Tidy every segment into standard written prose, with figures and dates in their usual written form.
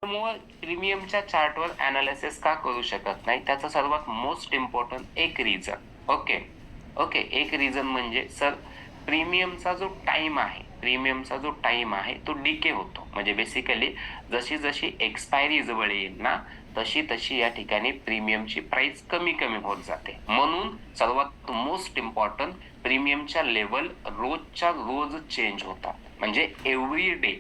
मग प्रीमियमच्या चार्टवर अनालिसिस का करू शकत नाही, त्याचं सर्वात मोस्ट इम्पॉर्टंट एक रिझन. ओके ओके एक रिझन म्हणजे सर, प्रीमियमचा जो टाइम आहे तो डिके होतो. म्हणजे बेसिकली जशी जशी एक्सपायरी जवळ येईल ना, तशी तशी या ठिकाणी प्रीमियमची प्राइस कमी कमी होत जाते. म्हणून सर्वात मोस्ट इम्पॉर्टंट, प्रीमियमच्या लेवल रोजच्या रोज चेंज होतात. म्हणजे एव्हरी डे,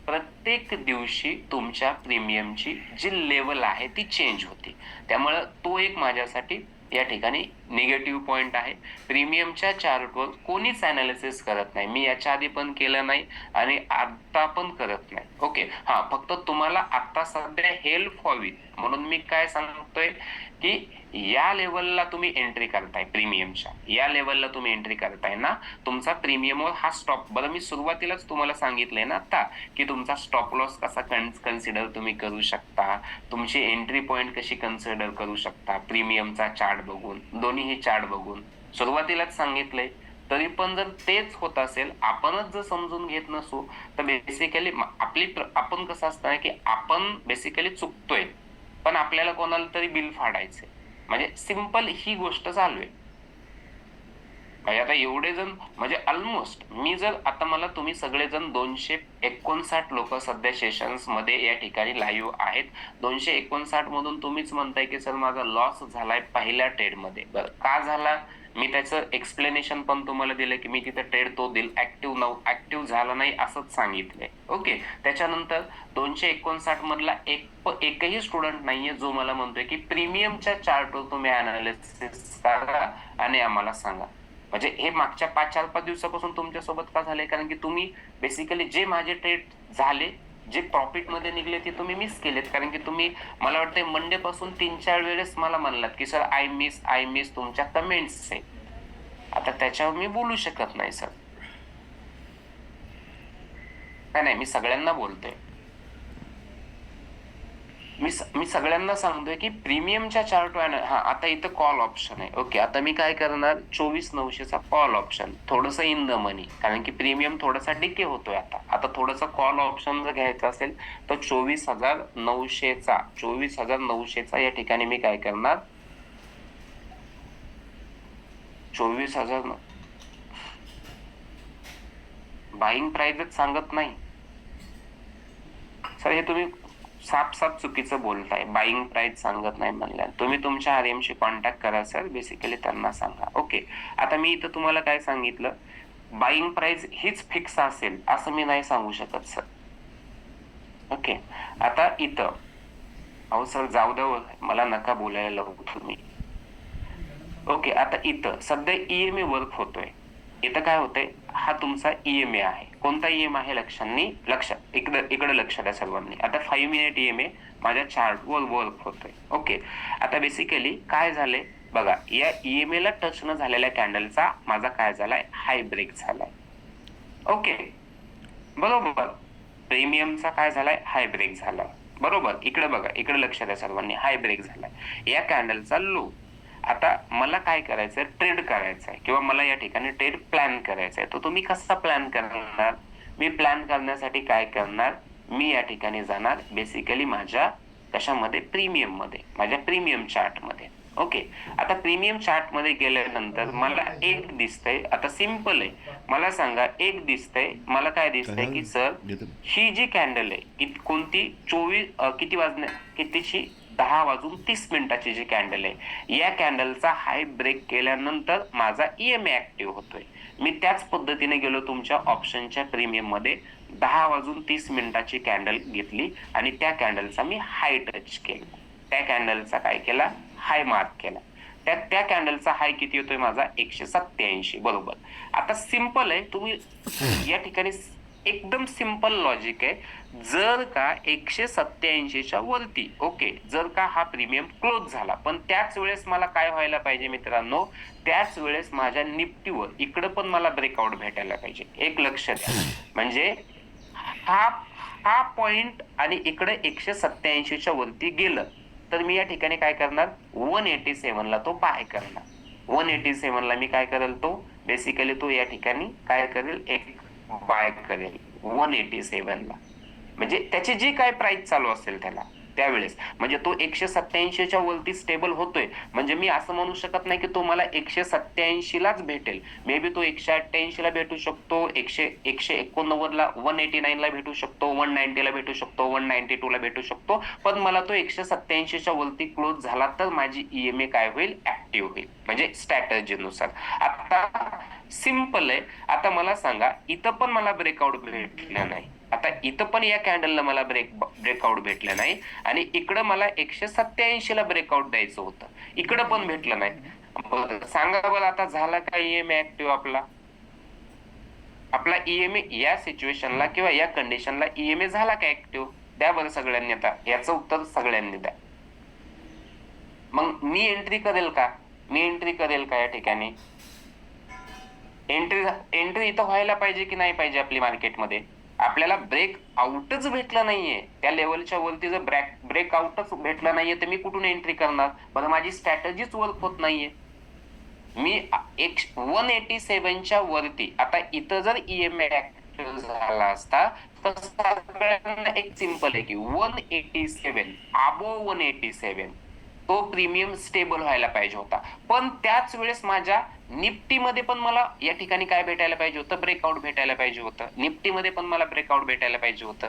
प्रत्येक दिवशी तुमच्या प्रीमियमची जी लेवल आहे ती चेंज होते. त्यामुळे तो एक माझ्यासाठी या ठिकाणी निगेटिव्ह पॉइंट आहे. प्रीमियमच्या चार्टवर कोणीच अनालिसिस करत नाही. मी याच्या आधी पण केलं नाही आणि आता पण करत नाही. ओके, हा, फक्त तुम्हाला आता सध्या हेल्प व्हावी म्हणून मी काय सांगतोय की या लेवलला तुम्ही एंट्री करताय, प्रीमियमच्या या लेवलला तुम्ही एंट्री करताय ना, तुमचा प्रीमियमवर हा स्टॉप. बरं, मी सुरुवातीलाच तुम्हाला सांगितलंय ना आता की तुमचा स्टॉप लॉस कसा कन्सिडर तुम्ही करू शकता, तुमची एंट्री पॉइंट कशी कन्सिडर करू शकता, प्रीमियमचा चार्ट बघून, दोन्हीही चार्ट बघून सुरुवातीलाच सांगितलंय. तरी पण जर तेच होत असेल, आपणच जर समजून घेत नसू, तर बेसिकली आपण कसं असतं की आपण बेसिकली चुकतोय, पण आपल्याला कोणाला तरी बिल फाडायचंय. म्हणजे सिंपल ही गोष्ट चालू आहे. म्हणजे आता एवढे जण, म्हणजे ऑलमोस्ट मी जर आता, मला तुम्ही सगळेजण 259 लोक सध्या सेशन्स मध्ये या ठिकाणी लाईव्ह आहेत. 259 मधून तुम्हीच म्हणताय की सर माझा लॉस झालाय पहिल्या ट्रेड मध्ये. बरं, का झाला? मी त्याचं एक्सप्लेनेशन पण तुम्हाला दिलं की मी तिथे ट्रेड तो ऍक्टिव्ह झाला नाही असंच सांगितलंय. ओके, त्याच्यानंतर 259 मधला एकही स्टुडंट नाहीये जो मला म्हणतोय की प्रीमियमच्या चार्टवर तुम्ही अनालिसिस करा आणि आम्हाला सांगा. म्हणजे हे मागच्या 4-5 दिवसापासून तुमच्या सोबत का झालंय? कारण की तुम्ही बेसिकली जे माझे ट्रेड झाले, जे प्रॉफिट मध्ये निघले, ते तुम्ही मिस केलेत. कारण की तुम्ही, मला वाटतंय मंडे पासून 3-4 वेळेस मला म्हणलात की सर आय मिस तुमच्या कमेंट्स आहे. आता त्याच्यावर मी बोलू शकत नाही सर. नाही, मी सगळ्यांना बोलतोय. मी सगळ्यांना सांगतोय की प्रीमियमच्या चार्ट, हा, आता इथं कॉल ऑप्शन आहे. ओके, आता मी काय करणार, 24,900चा कॉल ऑप्शन, थोडस इन द मनी, कारण की प्रीमियम थोडासा डिके होतोय. आता थोडस कॉल ऑप्शन जर घ्यायचं असेल तर 24,900चा या ठिकाणी मी काय करणार, 24,000 बाईंग प्राइसच सांगत नाही सर. हे तुम्ही साफ चुकीचं बोलताय. बाईंग प्राइस सांगत नाही म्हणल्या. तुम्ही तुमच्या आरएमशी कॉन्टॅक्ट करा सर, बेसिकली त्यांना सांगा. ओके, आता मी इथं तुम्हाला काय सांगितलं, बाईंग प्राइस हीच फिक्स असेल असं मी नाही सांगू शकत सर. ओके, आता इथं, अहो सर जाऊ द्या, मला नका बोलायला लावू तुम्ही. ओके, आता इथं सध्या ईएमए वर्क होतोय. इथं काय होतंय, हा तुमचा ईएमए आहे. कोणता ईएमए आहे? इकडे लक्ष द्या सर्वांनी. आता 5 मिनिट ईएमए माझ्या चार्टवर वर्क होतोय. ओके, आता बेसिकली काय झालंय बघा, या ईएमए ला टच न झालेल्या कॅन्डलचा माझा काय झालाय, हाय ब्रेक झालाय. ओके, बरोबर. प्रीमियमचा काय झालाय, हाय ब्रेक झालाय. बरोबर, इकडे बघा, इकडे लक्ष द्या सर्वांनी, हाय ब्रेक झालाय. या कॅन्डलचा लो. आता मला काय करायचंय, ट्रेड करायचंय किंवा मला या ठिकाणी ट्रेड प्लॅन करायचंय. तर तुम्ही कसा प्लॅन करणार? मी प्लॅन करण्यासाठी काय करणार, मी या ठिकाणी जाणार बेसिकली माझ्या कशामध्ये, प्रीमियम मध्ये, माझ्या प्रीमियम चार्ट मध्ये. ओके, आता प्रीमियम चार्ट मध्ये गेल्यानंतर मला एक दिसतंय, आता सिंपल आहे, मला सांगा, एक दिसतंय, मला काय दिसतंय की सर ही जी कॅन्डल आहे कोणती, 10:30 जी कॅन्डल आहे, या कॅन्डलचा हाय ब्रेक केल्यानंतर माझा ईएमए ऍक्टिव्ह होतोय. मी त्याच पद्धतीने गेलो तुमच्या ऑप्शनच्या प्रीमियम मध्ये, 10:30 कॅन्डल घेतली आणि त्या कॅन्डलचा मी हाय टच केला. त्या कॅन्डलचा काय केला, हाय मार्क केला. त्या कॅन्डलचा हाय किती होतोय माझा, 187. बरोबर. आता सिंपल आहे, तुम्ही या ठिकाणी एकदम सिंपल लॉजिक आहे. जर का 187च्या वरती, ओके, जर का हा प्रीमियम क्लोज झाला, पण त्याच वेळेस मला काय व्हायला पाहिजे मित्रांनो, त्याच वेळेस माझ्या निफ्टीवर इकडं पण मला ब्रेकआउट भेटायला पाहिजे. एक लक्ष द्या, म्हणजे हा हा पॉइंट आणि इकडे 187च्या वरती गेलं तर मी या ठिकाणी काय करणार, 187 ला तो बाय करणार. 187 ला मी काय करेल, तो बेसिकली तो या ठिकाणी काय करेल, एक बाय करेल 187 ला. म्हणजे त्याची जी काय प्राइस चालू असेल त्याला त्यावेळेस, म्हणजे तो 187च्या वरती स्टेबल होतोय, म्हणजे मी असं म्हणू शकत नाही की तो मला 187 लाच भेटेल. मे बी तो 188 ला भेटू शकतो, 189 ला, 189 ला भेटू शकतो, 190 ला भेटू शकतो, 192 ला भेटू शकतो. पण मला तो 187च्या वरती क्लोज झाला तर माझी ईएमए काय होईल, ऍक्टिव्ह होईल, म्हणजे स्ट्रॅटर्जीनुसार. आता सिंपल आहे. आता मला सांगा, इथं पण मला ब्रेकआउट भेटलं नाही, आता इथं पण या कॅन्डलला मला ब्रेकआउट भेटलं नाही, आणि इकडं मला 187 ला ब्रेकआउट द्यायचं होतं, इकडं पण भेटलं नाही. सांगा बरं आता झाला का ईएमए ऍक्टिव्ह आपला? आपला ईएमए या सिच्युएशनला किंवा या कंडिशनला ईएमए झाला का ऍक्टिव्ह? द्या बरं सगळ्यांनी, आता याचं उत्तर सगळ्यांनी द्या. मग मी एंट्री करेल का? मी एंट्री करेल का या ठिकाणी? एंट्री इथं व्हायला पाहिजे की नाही पाहिजे आपली मार्केटमध्ये? आपल्याला ब्रेक आउटच भेटलं नाहीये, त्या लेवलच्या वरती जर ब्रेक आउटच भेटलं नाहीये तर मी कुठून एंट्री करणार? बरं, माझी स्ट्रॅटेजीच वर्क होत नाहीये. मी 187च्या वरती, आता इथं जर ईएमए ऍक्टिव्ह झाला असता तर सगळ्यांना एक सिंपल आहे की 187 अबोव 187 तो प्रीमियम स्टेबल व्हायला पाहिजे होता. पण त्याच वेळेस माझ्या निफ्टीमध्ये पण मला या ठिकाणी काय भेटायला पाहिजे होतं, ब्रेकआउट भेटायला पाहिजे होतं. निफ्टीमध्ये पण मला ब्रेकआउट भेटायला पाहिजे होतं.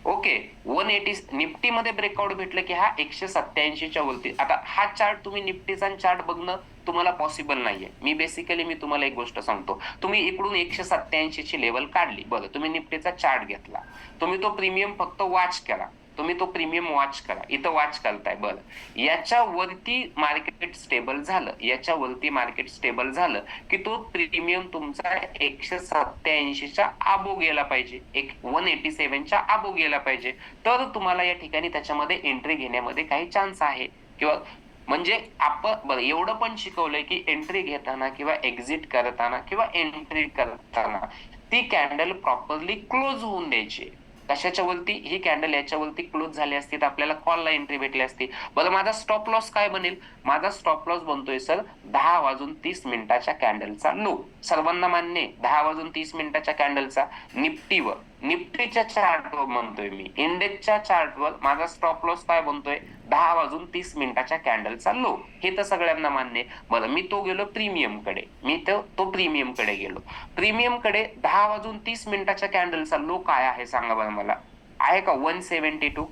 ओके, 180 निफ्टीमध्ये ब्रेकआउट भेटलं की हा 187च्या वरती. आता हा चार्ट तुम्ही निफ्टीचा चार्ट बघणं तुम्हाला पॉसिबल नाहीये. मी तुम्हाला एक गोष्ट सांगतो, तुम्ही इकडून 187ची लेवल काढली, बरं, तुम्ही निफ्टीचा चार्ट घेतला, तुम्ही तो प्रीमियम फक्त वॉच केला, तुम्ही तो प्रीमियम वॉच करा, इथं वॉच करताय, बरं, याच्यावरती मार्केट स्टेबल झालं, याच्यावरती मार्केट स्टेबल झालं की तो प्रीमियम तुमचा 187च्या आबो गेला पाहिजे, 187च्या आबो गेला पाहिजे, तर तुम्हाला या ठिकाणी त्याच्यामध्ये एंट्री घेण्यामध्ये काही चान्स आहे. किंवा म्हणजे आपण बरं एवढं पण शिकवलंय की एंट्री घेताना किंवा एक्झिट करताना किंवा एंट्री करताना ती कॅन्डल प्रॉपरली क्लोज होऊन द्यायची. कशाच्या वरती? ही कॅन्डल याच्यावरती क्लोज झाली असती तर आपल्याला कॉलला एंट्री भेटली असती. बरं, माझा स्टॉप लॉस काय बनेल? माझा स्टॉप लॉस बनतोय सर 10:30 कॅन्डलचा लो. सर्वांना मान्य आहे 10:30 कॅन्डलचा निफ्टीवर, निफ्टीच्या चार्टवर म्हणतोय मी, इंडेक्सच्या चार्टवर माझा स्टॉप लॉस काय बनतोय? 10:30 कॅन्डलचा लो. हे तर सगळ्यांना मान्य आहे. बरं, मी तो गेलो प्रीमियम कडे, तो प्रीमियम कडे गेलो. प्रीमियम कडे 10:30 कॅन्डलचा लो काय आहे सांगा बरं मला? आहे का 172?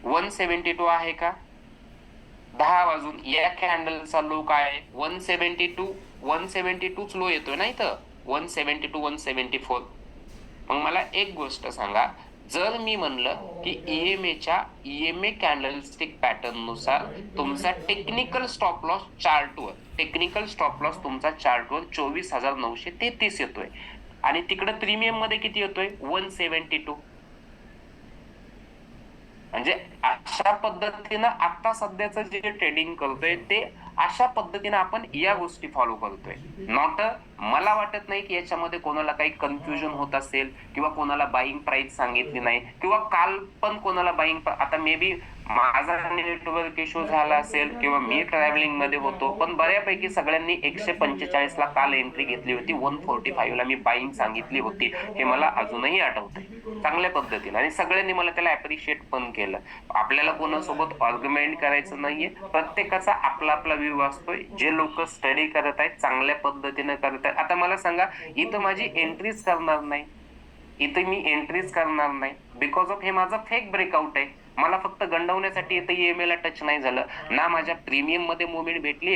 172 आहे का? 10 वाजून या कॅन्डलचा लो काय आहे? 172. 172च लो येतोय ना इथं, 172, 174. मग मला एक गोष्ट सांगा, जर मी म्हणलं की ईएमए कॅन्डलस्टिक पॅटर्न नुसार तुमचा टेक्निकल स्टॉप लॉस तुमचा चार्टवर 24,933 येतोय, आणि तिकडे प्रीमियम मध्ये किती येतोय? 172. म्हणजे अशा पद्धतीनं आता सध्याचं जे ट्रेडिंग करतोय ते अशा पद्धतीने आपण या गोष्टी फॉलो करतोय. नॉट, मला वाटत नाही की याच्यामध्ये कोणाला काही कन्फ्युजन होत असेल किंवा कोणाला बाईंग प्राइस सांगितली नाही, किंवा काल पण कोणाला बाईंग, आता मे बी माझा नेटवर्क इश्यू झाला असेल किंवा मी ट्रॅव्हलिंग मध्ये होतो, पण बऱ्यापैकी सगळ्यांनी 145 ला काल एंट्री घेतली होती, 145 ला मी बाईंग सांगितली होती, हे मला अजूनही आठवतंय चांगल्या पद्धतीने, आणि सगळ्यांनी मला त्याला अप्रिशिएट पण केलं. आपल्याला कोणासोबत आर्ग्युमेंट करायचं नाहीये, प्रत्येकाचा आपला आपला व्ह्यू असतोय. जे लोक स्टडी करत आहेत, चांगल्या पद्धतीने करत आहेत, आता मला सांगा, इथं माझी एंट्रीज करणार नाही, इथे मी एंट्रीज करणार नाही, बिकॉज ऑफ हे माझं फेक ब्रेकआउट आहे. मला फक्त गंडवण्यासाठी इथे ईएमए ला टच नाही झालं ना, माझ्या प्रीमियम मध्ये मुवमेंट भेटली